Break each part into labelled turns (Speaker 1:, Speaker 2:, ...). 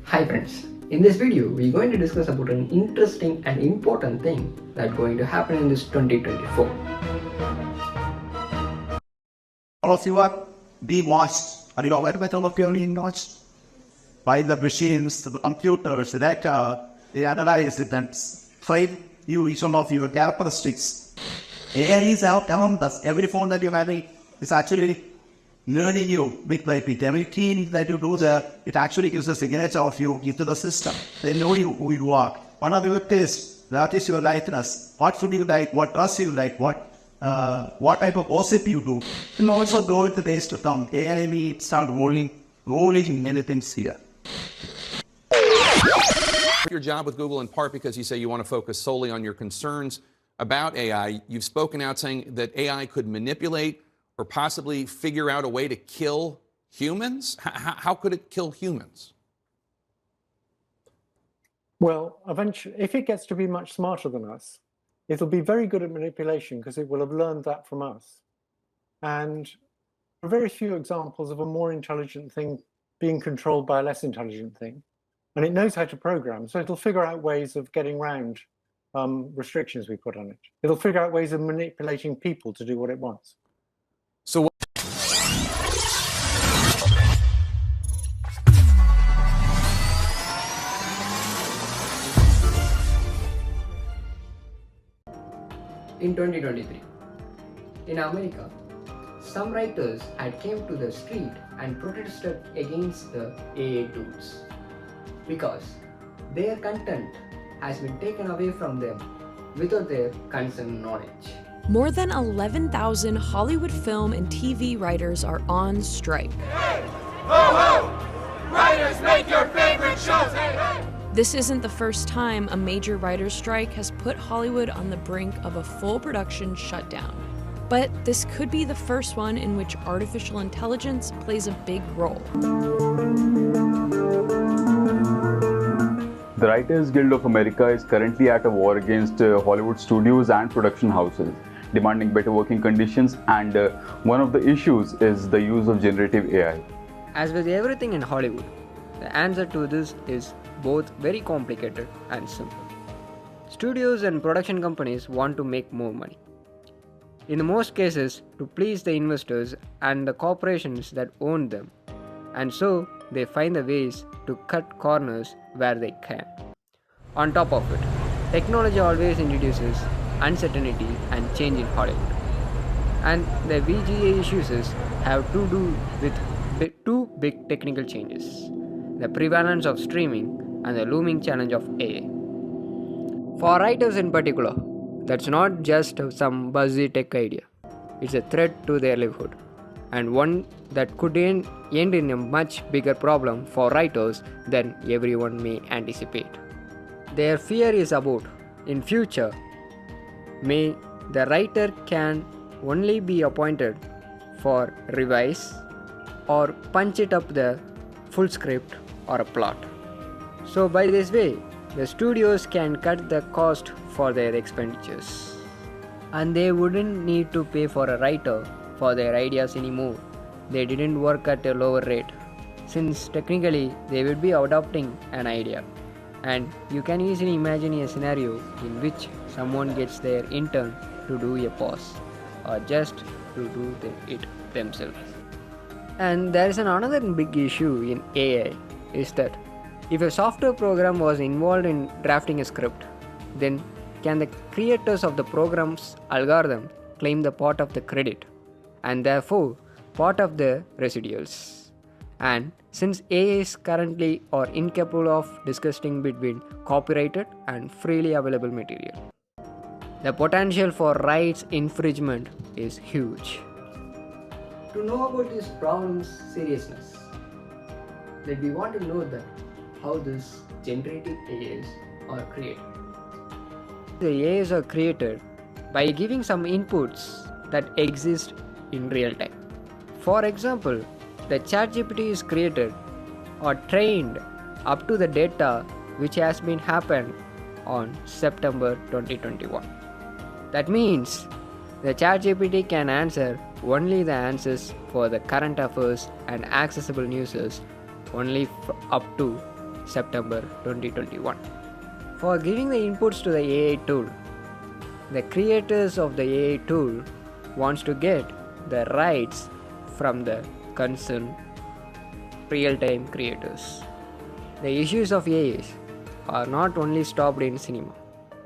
Speaker 1: Hi friends, in this video we're going to discuss about an interesting and important thing that's going to happen in this 2024.
Speaker 2: All of you are being watched. Are you aware that all of you are being watched? By the machines, the computers, they analyze it and find you some of your characteristics. AI is out around us. Every phone that you're having is actually learning you bit by bit. Every key that you do there, it actually gives a signature of you into the system. They know you who you are. One of your tastes, that is your likeness. What food you like, what dress you like, what type of gossip you do. And also go with the days to come. AI may start rolling many things here.
Speaker 3: Your job with Google in part because you say you want to focus solely on your concerns about AI. You've spoken out saying that AI could manipulate or possibly figure out a way to kill humans. How could it kill humans?
Speaker 4: Well, eventually, if it gets to be much smarter than us, it'll be very good at manipulation because it will have learned that from us. And there are very few examples of a more intelligent thing being controlled by a less intelligent thing. And it knows how to program, so it'll figure out ways of getting around restrictions we put on it. It'll figure out ways of manipulating people to do what it wants.
Speaker 3: So what?
Speaker 1: In 2023, in America, some writers had came to the street and protested against the AI tools because their content has been taken away from them without their consent knowledge.
Speaker 5: More than 11,000 Hollywood film and TV writers are on strike.
Speaker 6: Hey! Ho ho! Writers, make your favorite shows! Hey, hey!
Speaker 5: This isn't the first time a major writers' strike has put Hollywood on the brink of a full production shutdown. But this could be the first one in which artificial intelligence plays a big role.
Speaker 7: The Writers Guild of America is currently at a war against Hollywood studios and production houses, demanding better working conditions, and one of the issues is the use of generative AI.
Speaker 8: As with everything in Hollywood, the answer to this is both very complicated and simple. Studios and production companies want to make more money. In most cases, to please the investors and the corporations that own them, and so they find the ways to cut corners where they can. On top of it, technology always introduces uncertainty and change in Hollywood. And the VGA issues have to do with two big technical changes: the prevalence of streaming and the looming challenge of AI. For writers in particular, that's not just some buzzy tech idea. It's a threat to their livelihood, and one that could end in a much bigger problem for writers than everyone may anticipate. Their fear is about, in future, may the writer can only be appointed for revise or punch it up the full script or a plot. So by this way, the studios can cut the cost for their expenditures. And they wouldn't need to pay for a writer for their ideas anymore. They didn't work at a lower rate, since technically they would be adopting an idea. And you can easily imagine a scenario in which someone gets their intern to do a pause, or just to do it themselves. And there is another big issue in AI, is that if a software program was involved in drafting a script, then can the creators of the program's algorithm claim the part of the credit, and therefore part of the residuals? And since AI is currently or incapable of distinguishing between copyrighted and freely available material, the potential for rights infringement is huge.
Speaker 1: To know about this problem's seriousness, that we want to know that how these generative AIs are created.
Speaker 8: The AIs are created by giving some inputs that exist in real time. For example, the ChatGPT is created or trained up to the data which has been happened on September 2021. That means the ChatGPT can answer only the answers for the current affairs and accessible news only up to September 2021. For giving the inputs to the AI tool, the creators of the AI tool wants to get the rights from the concerned real-time creators. The issues of AI are not only stopped in cinema,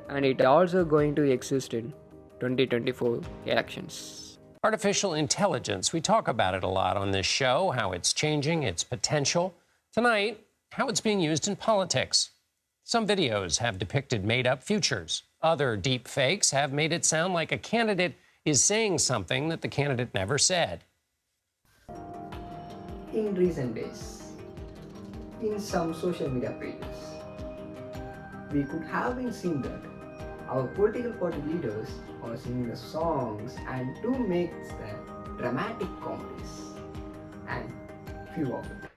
Speaker 8: and it also going to exist in 2024 elections.
Speaker 9: Artificial intelligence, we talk about it a lot on this show, how it's changing, its potential. Tonight, how it's being used in politics. Some videos have depicted made-up futures. Other deep fakes have made it sound like a candidate is saying something that the candidate never said.
Speaker 1: In recent days, in some social media pages, we could have been seeing that our political party leaders are singing the songs and do make the dramatic comedies, and few of it.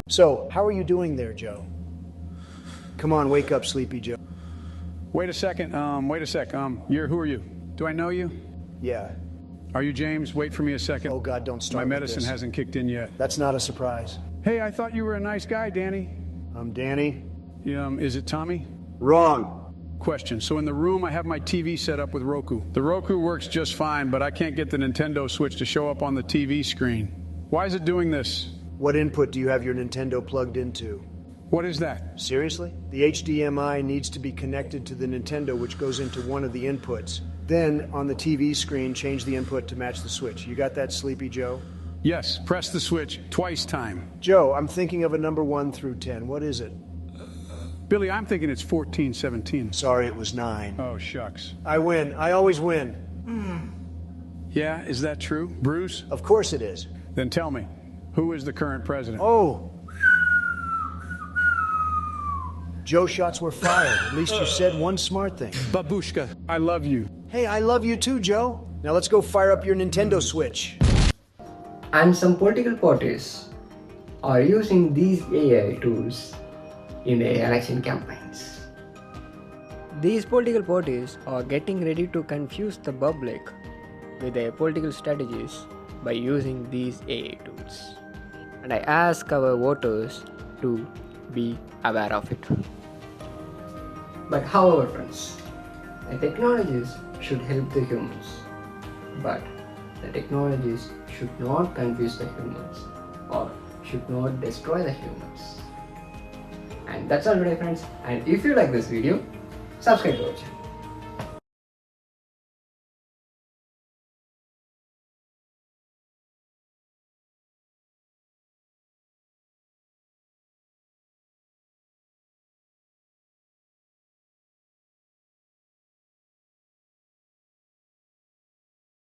Speaker 10: So, how are you doing there, Joe? Come on, wake up, Sleepy Joe.
Speaker 11: Wait a second. Who are you? Do I know you?
Speaker 10: Yeah.
Speaker 11: Are you James? Wait for me a second.
Speaker 10: Oh, God, don't start
Speaker 11: My
Speaker 10: with
Speaker 11: medicine
Speaker 10: this.
Speaker 11: hasn't kicked in yet.
Speaker 10: That's not a surprise.
Speaker 11: Hey, I thought you were a nice guy, Danny.
Speaker 10: I'm Danny.
Speaker 11: Is it Tommy?
Speaker 10: Wrong.
Speaker 11: Question. So in the room, I have my TV set up with Roku. The Roku works just fine, but I can't get the Nintendo Switch to show up on the TV screen. Why is it doing this?
Speaker 10: What input do you have your Nintendo plugged into?
Speaker 11: What is that?
Speaker 10: Seriously? The HDMI needs to be connected to the Nintendo, which goes into one of the inputs. Then, on the TV screen, change the input to match the switch. You got that, Sleepy Joe?
Speaker 11: Yes, press the switch twice time.
Speaker 10: Joe, I'm thinking of a number 1 through 10. What is it?
Speaker 11: Billy, I'm thinking it's 14, 17.
Speaker 10: Sorry, it was 9.
Speaker 11: Oh, shucks.
Speaker 10: I win. I always win.
Speaker 11: Yeah, is that true? Bruce?
Speaker 10: Of course it is.
Speaker 11: Then tell me, who is the current president?
Speaker 10: Oh. Joe, shots were fired. At least you said one smart thing.
Speaker 11: Babushka, I love you.
Speaker 10: Hey, I love you too, Joe. Now let's go fire up your Nintendo Switch.
Speaker 1: And some political parties are using these AI tools in their election campaigns.
Speaker 8: These political parties are getting ready to confuse the public with their political strategies by using these AI tools. And I ask our voters to be aware of it.
Speaker 1: But however, friends, the technologies should help the humans, but the technologies should not confuse the humans or should not destroy the humans. And that's all today, friends. And if you like this video, subscribe to our channel.